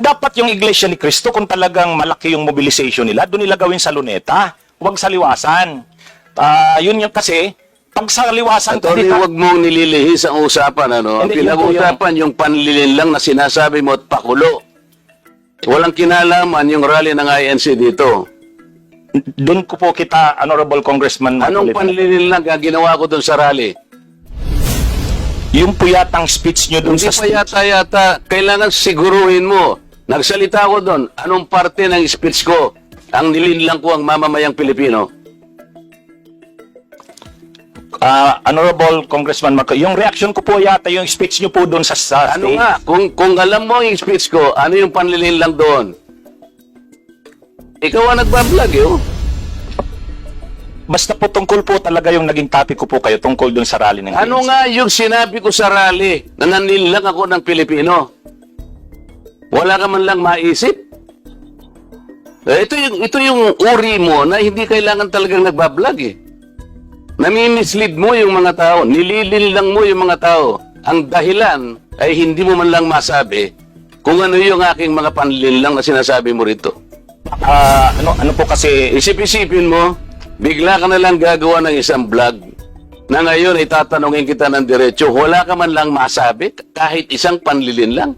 Dapat yung Iglesia ni Cristo, kung talagang malaki yung mobilization nila, doon nila gawin sa Luneta. Huwag sa Liwasan. Yun yung kasi, pag sa Liwasan... Atty, huwag mong nililihis ang usapan. Ano? Ang Hindi, yun po pinag-uusapan yung panlilin lang na sinasabi mo at pakulo. Walang kinalaman yung rally ng INC dito. Doon ko po kita, Honorable Congressman... Anong panlilin lang ang ginawa ko doon sa rally? Yung po yatang speech nyo doon Hindi sa... pa yata, kailangan siguruhin mo. Nagsalita ko doon, anong parte ng speech ko ang nilinlang ko ang mamamayang Pilipino? Honorable Congressman Marco, yung reaction ko po yata yung speech nyo po doon sa Ano stage. nga, kung alam mo yung speech ko, ano yung panlilinlang doon? Ikaw ang nagbablog, eh. Oh. Basta po tungkol po talaga yung naging topic ko po kayo tungkol doon sa rally ng Ano ANC. nga yung sinabi ko sa rally na nanilang ako ng Pilipino? Wala ka man lang maisip? Ito yung uri mo na hindi kailangan talagang nagbablog, eh. Nami-mislead mo yung mga tao, nililin lang mo yung mga tao. Ang dahilan ay hindi mo man lang masabi kung ano yung aking mga panlilang na sinasabi mo rito. Ano po kasi... Isip-isipin mo, bigla ka na lang gagawa ng isang vlog na ngayon itatanungin kita ng diretso, wala ka man lang masabi kahit isang panlilin lang.